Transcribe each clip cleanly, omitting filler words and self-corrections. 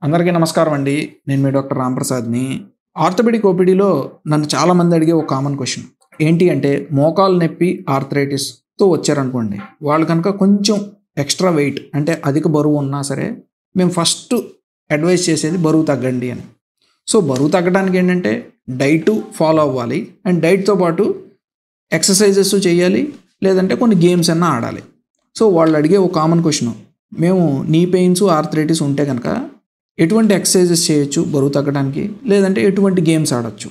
అందరికీ నమస్కారం అండి. నేను మీ డాక్టర్ రాంప్రసాద్‌ని. ఆర్థోపెడిక్ ఓపీడీలో నన్ను చాలామంది అడిగే ఒక కామన్ క్వెషన్. ఏంటి అంటే మోకాలు నొప్పి ఆర్థరైటిస్‌తో వచ్చారనుకోండి. వాళ్ళు కనుక కొంచెం ఎక్స్‌ట్రా వెయిట్ అంటే అధిక బరువు ఉన్నా సరే మేము ఫస్ట్ అడ్వైస్ చేసేది బరువు తగ్గండి అని. సో బరువు తగ్గడానికి ఏంటంటే డైటు ఫాలో అవ్వాలి. అండ్ డైట్‌తో పాటు ఎక్సర్సైజెస్ చేయాలి. లేదంటే కొన్ని గేమ్స్ అన్నా ఆడాలి. సో వాళ్ళు అడిగే ఒక కామన్ క్వెషన్. మేము నీ పెయిన్స్ ఆర్థరైటిస్ ఉంటే కనుక ఎటువంటి ఎక్సర్సైజెస్ చేయొచ్చు బరువు తగ్గడానికి, లేదంటే ఎటువంటి గేమ్స్ ఆడొచ్చు.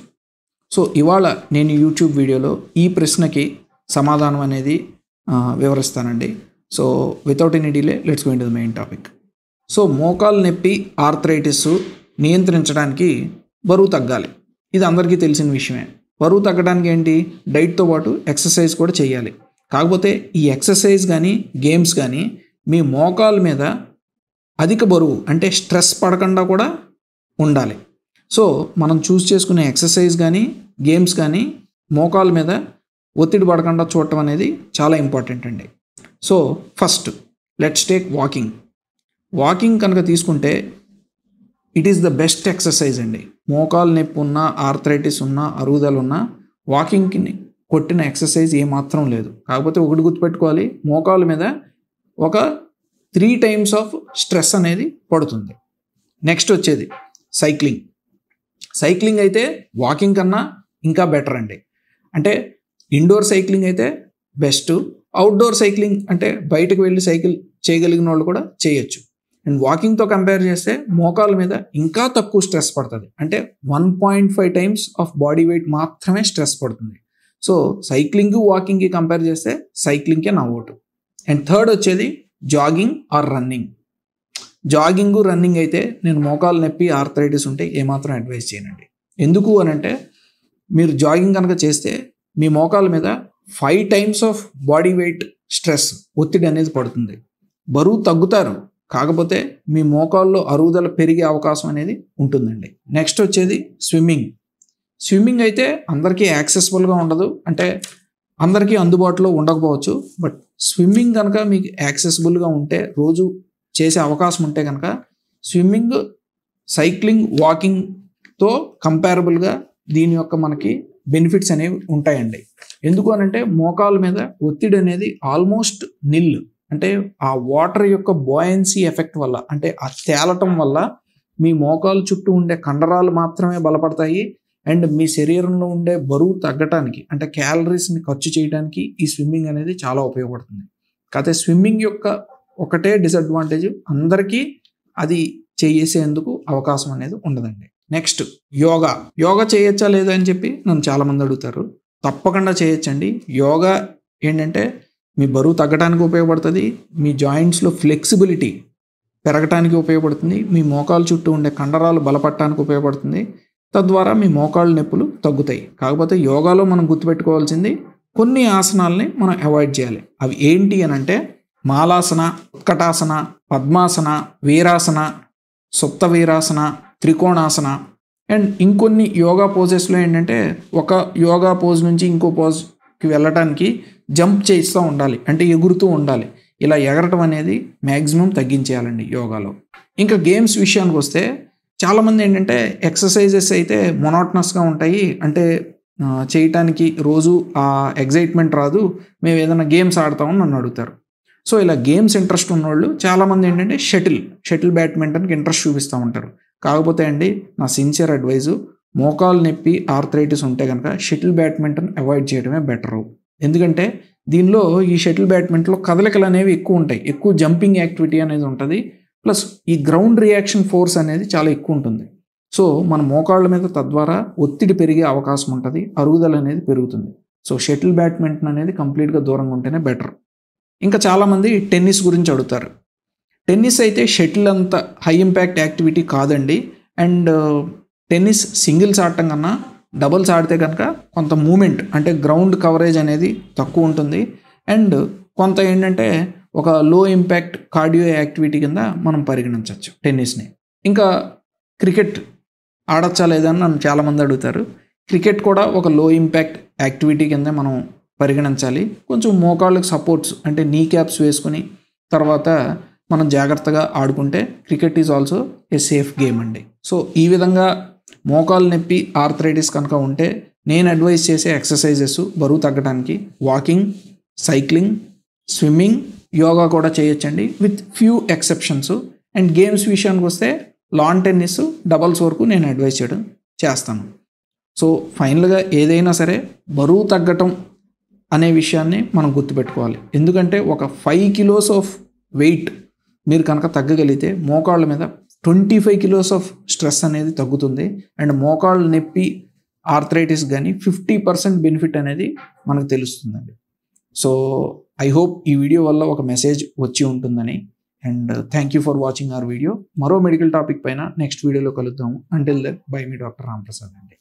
సో ఇవాళ నేను యూట్యూబ్ వీడియోలో ఈ ప్రశ్నకి సమాధానం అనేది వివరిస్తానండి. So without any delay let's go into the main topic. So మోకాలు నొప్పి ఆర్థరైటిస్ నియంత్రించడానికి బరువు తగ్గాలి. ఇది అందరికీ తెలిసిన విషయమే. బరువు తగ్గడానికి ఏంటి, డైట్తో పాటు ఎక్సర్సైజ్ కూడా చేయాలి. కాకపోతే ఈ ఎక్సర్సైజ్ కానీ గేమ్స్ కానీ మీ మోకాల మీద అధిక బరువు అంటే స్ట్రెస్ పడకుండా కూడా ఉండాలి. సో మనం చూస్ చేసుకునే ఎక్సర్సైజ్ కానీ గేమ్స్ కానీ మోకాల మీద ఒత్తిడి పడకుండా చూడటం అనేది చాలా ఇంపార్టెంట్ అండి. So first let's take walking. Walking కనుక తీసుకుంటే it is the best exercise అండి. మోకాలు నొప్పి ఉన్నా, ఆర్థరైటిస్ ఉన్నా, అరుగుదల ఉన్నా వాకింగ్కి కొట్టిన ఎక్సర్సైజ్ ఏమాత్రం లేదు. కాకపోతే ఒకటి గుర్తుపెట్టుకోవాలి, మోకాల మీద ఒక 3 times ఆఫ్ స్ట్రెస్ అనేది పడుతుంది. నెక్స్ట్ వచ్చేది సైక్లింగ్. సైక్లింగ్ అయితే వాకింగ్ కన్నా ఇంకా బెటర్ అండి. అంటే ఇండోర్ సైక్లింగ్ అయితే బెస్ట్. అవుట్డోర్ సైక్లింగ్ అంటే బయటకు వెళ్ళి సైకిల్ చేయగలిగిన వాళ్ళు కూడా చేయొచ్చు. అండ్ వాకింగ్తో కంపేర్ చేస్తే మోకాల మీద ఇంకా తక్కువ స్ట్రెస్ పడుతుంది. అంటే 1.5 times ఆఫ్ బాడీ వెయిట్ మాత్రమే స్ట్రెస్ పడుతుంది. సో సైక్లింగ్ వాకింగ్కి కంపేర్ చేస్తే సైక్లింగ్కే నా ఓటు. అండ్ థర్డ్ వచ్చేది jogging or running. Jogging running అయితే నేను మోకాలు నొప్పి ఆర్థరైటిస్ ఉంటే ఏమాత్రం అడ్వైస్ చేయనండి. ఎందుకు అని అంటే మీరు జాగింగ్ కనుక చేస్తే మీ మోకాల మీద 5 times of body weight stress ఒత్తిడి అనేది పడుతుంది. బరువు తగ్గుతారు, కాకపోతే మీ మోకాల్లో అరుగుదల పెరిగే అవకాశం అనేది ఉంటుందండి. నెక్స్ట్ వచ్చేది స్విమ్మింగ్. స్విమ్మింగ్ అయితే అందరికీ యాక్సెసిబుల్గా ఉండదు, అంటే అందరికీ అందుబాటులో ఉండకపోవచ్చు. బట్ స్విమ్మింగ్ కనుక మీకు యాక్సెసిబుల్గా ఉంటే, రోజు చేసే అవకాశం ఉంటే కనుక స్విమ్మింగ్ సైక్లింగ్ వాకింగ్తో కంపారబుల్గా దీని యొక్క మనకి బెనిఫిట్స్ అనేవి ఉంటాయండి. ఎందుకు అనంటే మోకాల మీద ఒత్తిడి అనేది ఆల్మోస్ట్ నిల్. అంటే ఆ వాటర్ యొక్క బాయన్సీ ఎఫెక్ట్ వల్ల, అంటే ఆ తేలటం వల్ల మీ మోకాలు చుట్టూ ఉండే కండరాలు మాత్రమే బలపడతాయి. అండ్ మీ శరీరంలో ఉండే బరువు తగ్గటానికి, అంటే క్యాలరీస్ని ఖర్చు చేయడానికి ఈ స్విమ్మింగ్ అనేది చాలా ఉపయోగపడుతుంది. కాకపోతే స్విమ్మింగ్ యొక్క ఒకటే డిసడ్వాంటేజ్, అందరికీ అది చేసేందుకు అవకాశం అనేది ఉండదండి. నెక్స్ట్ యోగా. యోగా చేయొచ్చా లేదా అని చెప్పి నన్ను చాలామంది అడుగుతారు. తప్పకుండా చేయొచ్చండి. యోగా ఏంటంటే మీ బరువు తగ్గడానికి ఉపయోగపడుతుంది, మీ జాయింట్స్లో ఫ్లెక్సిబిలిటీ పెరగటానికి ఉపయోగపడుతుంది, మీ మోకాలు చుట్టూ ఉండే కండరాలు బలపడటానికి ఉపయోగపడుతుంది. తద్వారా మీ మోకాళ్ళ నొప్పులు తగ్గుతాయి. కాకపోతే యోగాలో మనం గుర్తుపెట్టుకోవాల్సింది కొన్ని ఆసనాలని మనం అవాయిడ్ చేయాలి. అవి ఏంటి అని అంటే మాలాసన, ఉత్కటాసన, పద్మాసన, వీరాసన, సుప్త వీరాసన, త్రికోణాసన. అండ్ ఇంకొన్ని యోగా పోజెస్లో ఏంటంటే ఒక యోగా పోజ్ నుంచి ఇంకో పోజ్కి వెళ్ళటానికి జంప్ చేస్తూ ఉండాలి, అంటే ఎగురుతూ ఉండాలి. ఇలా ఎగరటం అనేది మ్యాక్సిమం తగ్గించేయాలండి యోగాలో. ఇంకా గేమ్స్ విషయానికి వస్తే చాలామంది ఏంటంటే ఎక్సర్సైజెస్ అయితే మొనాటనస్గా ఉంటాయి, అంటే చేయటానికి రోజు ఆ ఎగ్జైట్మెంట్ రాదు, మేము ఏదైనా గేమ్స్ ఆడతామని నన్ను అడుగుతారు. సో ఇలా గేమ్స్ ఇంట్రెస్ట్ ఉన్నవాళ్ళు చాలామంది ఏంటంటే షటిల్ బ్యాడ్మింటన్కి ఇంట్రెస్ట్ చూపిస్తూ ఉంటారు. కాకపోతే అండి నా సిన్సియర్ అడ్వైజు, మోకాలు నొప్పి ఆర్థరైటిస్ ఉంటే కనుక షటిల్ బ్యాడ్మింటన్ అవాయిడ్ చేయడమే బెటరు. ఎందుకంటే దీనిలో ఈ షటిల్ బ్యాడ్మింటన్లో కదలికలు అనేవి ఎక్కువ ఉంటాయి, ఎక్కువ జంపింగ్ యాక్టివిటీ అనేది ఉంటుంది. ప్లస్ ఈ గ్రౌండ్ రియాక్షన్ ఫోర్స్ అనేది చాలా ఎక్కువ ఉంటుంది. సో మన మోకాళ్ళ మీద తద్వారా ఒత్తిడి పెరిగే అవకాశం ఉంటుంది, అరుగుదల అనేది పెరుగుతుంది. సో షటిల్ బ్యాడ్మింటన్ అనేది కంప్లీట్గా దూరంగా ఉంటేనే బెటర్. ఇంకా చాలామంది టెన్నిస్ గురించి అడుగుతారు. టెన్నిస్ అయితే షటిల్ అంత హై ఇంపాక్ట్ యాక్టివిటీ కాదండి. అండ్ టెన్నిస్ సింగిల్స్ ఆడటం కన్నా డబుల్స్ ఆడితే కనుక కొంత మూమెంట్, అంటే గ్రౌండ్ కవరేజ్ అనేది తక్కువ ఉంటుంది. అండ్ కొంత ఏంటంటే ఒక లో ఇంపాక్ట్ కార్డియో యాక్టివిటీ కింద మనం పరిగణించవచ్చు టెన్నిస్ని. ఇంకా క్రికెట్ ఆడచ్చా లేదని నన్ను చాలామంది అడుగుతారు. క్రికెట్ కూడా ఒక లో ఇంపాక్ట్ యాక్టివిటీ కింద మనం పరిగణించాలి. కొంచెం మోకాళ్ళకి సపోర్ట్స్ అంటే నీ క్యాప్స్ వేసుకుని తర్వాత మనం జాగ్రత్తగా ఆడుకుంటే cricket is also a safe game అండి. సో ఈ విధంగా మోకాలు నొప్పి ఆర్థరైటిస్ కనుక ఉంటే నేను అడ్వైస్ చేసే ఎక్సర్సైజెస్ బరువు తగ్గడానికి వాకింగ్, సైక్లింగ్, స్విమ్మింగ్, యోగా కూడా చేయొచ్చండి with few exceptions. And games విషయానికి వస్తే లాన్ టెన్నిస్, డబల్స్ వరకు నేను అడ్వైస్ చేస్తాను. సో ఫైనల్గా ఏదైనా సరే బరువు తగ్గటం అనే విషయాన్ని మనం గుర్తుపెట్టుకోవాలి. ఎందుకంటే ఒక 5 kilos ఆఫ్ వెయిట్ మీరు కనుక తగ్గగలిగితే మోకాళ్ళ మీద 25 kilos ఆఫ్ స్ట్రెస్ అనేది తగ్గుతుంది. అండ్ మోకాళ్ళ నొప్పి ఆర్థరైటిస్ కానీ 50% బెనిఫిట్ అనేది మనకు తెలుస్తుందండి. సో ఐ హోప్ ఈ వీడియో వల్ల ఒక మెసేజ్ వచ్చి ఉంటుందని. And thank you for watching our video. మరో మెడికల్ టాపిక్ పైన నెక్స్ట్ వీడియోలో కలుద్దాము. అంటిల్ దెన్ బై మీ డాక్టర్ రాంప్రసాద్ అండి.